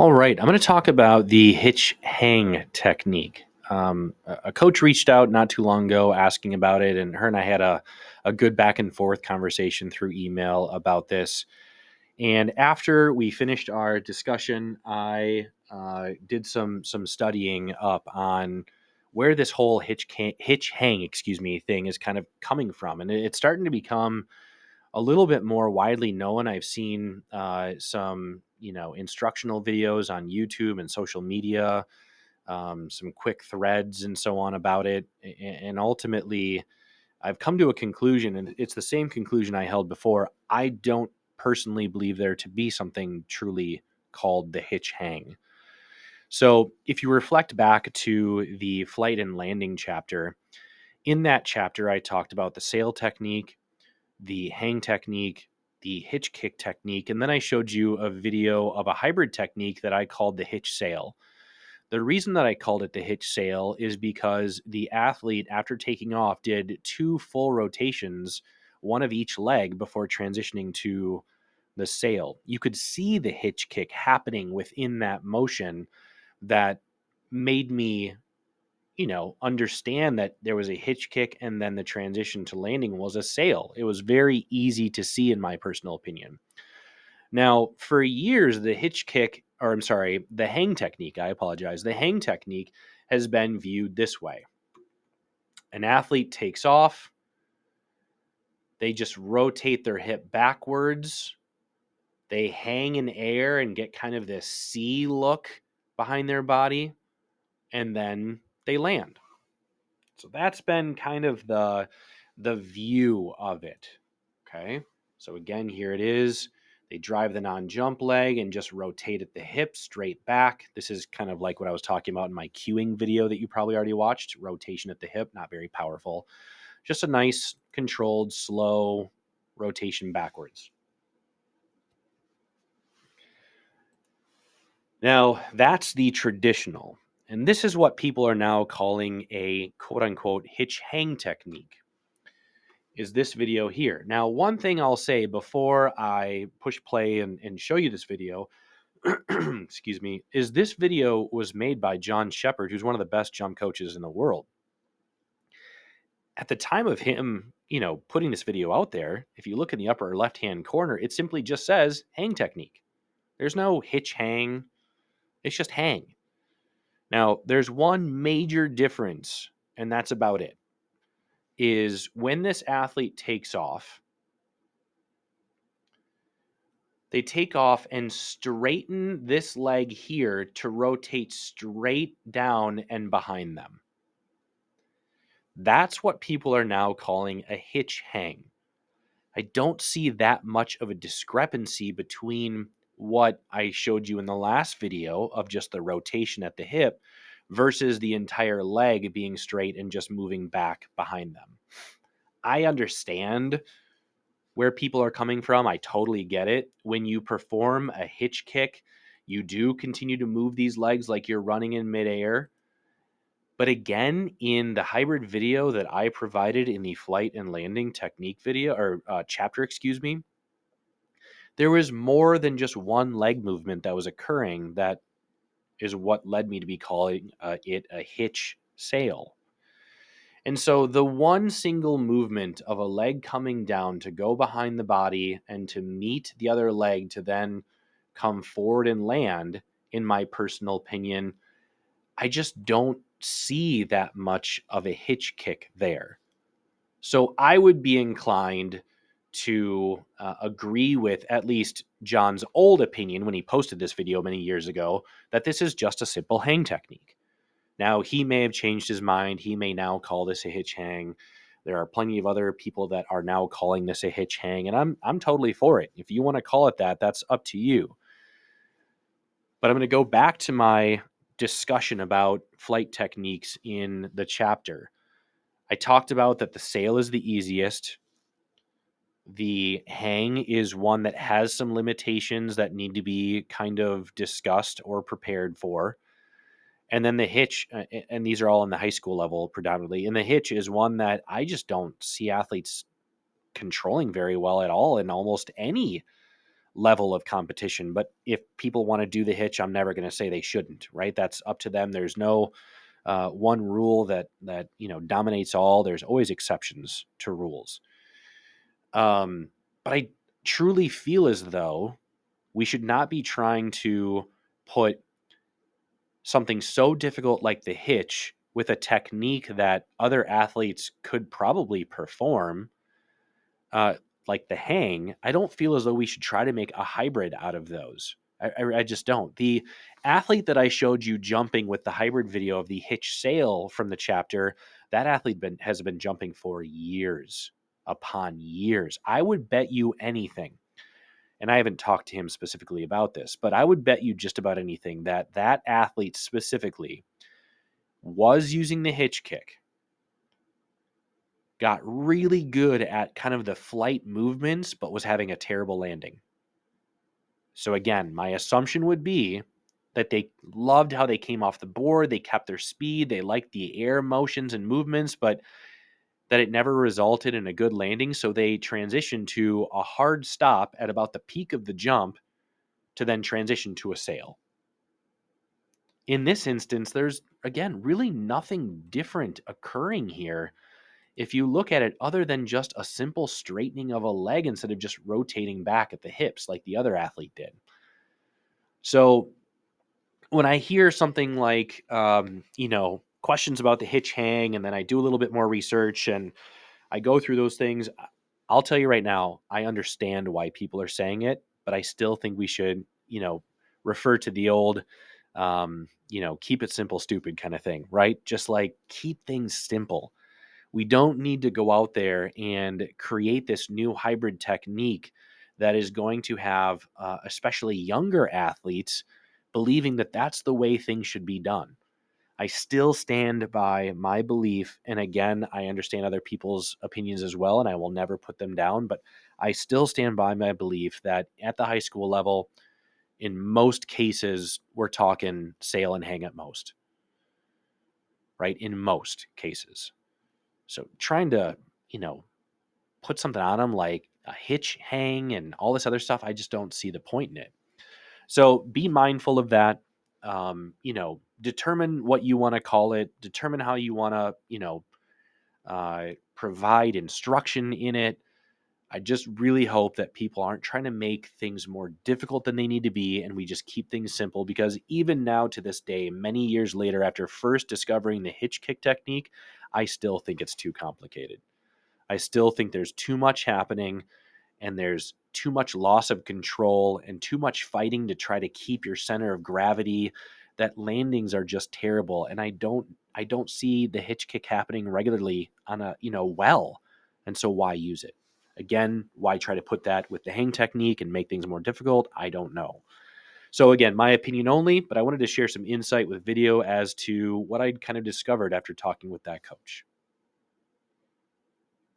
All right, I'm going to talk about the Hitch Hang technique. A coach reached out not too long ago asking about it, and her and I had a good back and forth conversation through email about this. And after we finished our discussion, I did some studying up on where this whole Hitch Hang, thing is kind of coming from, and it's starting to become a little bit more widely known. I've seen some, instructional videos on YouTube and social media, some quick threads and so on about it. And ultimately, I've come to a conclusion, and it's the same conclusion I held before. I don't personally believe there to be something truly called the hitch hang. So if you reflect back to the flight and landing chapter, in that chapter, I talked about the sail technique, the hang technique, the hitch kick technique, and then I showed you a video of a hybrid technique that I called the hitch sail. The reason that I called it the hitch sail is because the athlete, after taking off, did two full rotations, one of each leg, before transitioning to the sail. You could see the hitch kick happening within that motion that made me understand that there was a hitch kick and then the transition to landing was a sail. It was very easy to see, in my personal opinion. Now, for years, the hitch kick, or I'm sorry, the hang technique, I apologize, the hang technique has been viewed this way. An athlete takes off, they just rotate their hip backwards, they hang in air and get kind of this C look behind their body, and then they land. So that's been kind of the view of it. Okay. So again, here it is. They drive the non-jump leg and just rotate at the hip straight back. This is kind of like what I was talking about in my cueing video that you probably already watched. Rotation at the hip, not very powerful. Just a nice, controlled, slow rotation backwards. Now, that's the traditional. And this is what people are now calling a quote unquote hitch hang technique. Is this video here. Now, one thing I'll say before I push play and show you this video, excuse me, is this video was made by John Shepard, who's one of the best jump coaches in the world. At the time of him, putting this video out there, if you look in the upper left-hand corner, it simply just says hang technique. There's no hitch hang. It's just hang. Now, there's one major difference, and that's about it, is when this athlete takes off, they take off and straighten this leg here to rotate straight down and behind them. That's what people are now calling a hitch hang. I don't see that much of a discrepancy between what I showed you in the last video of just the rotation at the hip versus the entire leg being straight and just moving back behind them. I understand where people are coming from. I totally get it. When you perform a hitch kick, you do continue to move these legs like you're running in midair. But again, in the hybrid video that I provided in the flight and landing technique video or chapter, there was more than just one leg movement that was occurring. That is what led me to be calling it a hitch sail. And so the one single movement of a leg coming down to go behind the body and to meet the other leg to then come forward and land, in my personal opinion, I just don't see that much of a hitch kick there. So I would be inclined to agree with at least John's old opinion when he posted this video many years ago, that this is just a simple hang technique. Now, he may have changed his mind. He may now call this a hitch hang. There are plenty of other people that are now calling this a hitch hang, and I'm totally for it. If you want to call it that, that's up to you. But I'm going to go back to my discussion about flight techniques in the chapter. I talked about that the sail is the easiest. The hang is one that has some limitations that need to be kind of discussed or prepared for. And then the hitch, and these are all in the high school level predominantly. And the hitch is one that I just don't see athletes controlling very well at all in almost any level of competition. But if people want to do the hitch, I'm never going to say they shouldn't, right? That's up to them. There's no one rule that dominates all. There's always exceptions to rules. But I truly feel as though we should not be trying to put something so difficult like the hitch with a technique that other athletes could probably perform, uh, like the hang. I don't feel as though we should try to make a hybrid out of those. I just don't. The athlete that I showed you jumping with the hybrid video of the hitch sail from the chapter, that athlete has been jumping for years upon years. I would bet you anything, and I haven't talked to him specifically about this, but I would bet you just about anything that that athlete specifically was using the hitch kick, got really good at kind of the flight movements, but was having a terrible landing. So again, my assumption would be that they loved how they came off the board, they kept their speed, they liked the air motions and movements, but that it never resulted in a good landing. So they transitioned to a hard stop at about the peak of the jump to then transition to a sail. In this instance, there's, again, really nothing different occurring here if you look at it other than just a simple straightening of a leg instead of just rotating back at the hips like the other athlete did. So when I hear something like, questions about the hitch hang, and then I do a little bit more research and I go through those things, I'll tell you right now, I understand why people are saying it, but I still think we should, refer to the old, keep it simple, stupid kind of thing, right? Just like keep things simple. We don't need to go out there and create this new hybrid technique that is going to have, especially younger athletes, believing that that's the way things should be done. I still stand by my belief. And again, I understand other people's opinions as well, and I will never put them down. But I still stand by my belief that at the high school level, in most cases, we're talking sail and hang at most, right? In most cases. So trying to, put something on them like a hitch hang and all this other stuff, I just don't see the point in it. So be mindful of that. Determine what you want to call it, determine how you want to, provide instruction in it. I just really hope that people aren't trying to make things more difficult than they need to be, and we just keep things simple, because even now to this day, many years later, after first discovering the hitch kick technique, I still think it's too complicated. I still think there's too much happening, and there's too much loss of control and too much fighting to try to keep your center of gravity, that landings are just terrible. And I don't see the hitch kick happening regularly on a, well. And so why use it? Again, why try to put that with the hang technique and make things more difficult? I don't know. So again, my opinion only, but I wanted to share some insight with video as to what I'd kind of discovered after talking with that coach.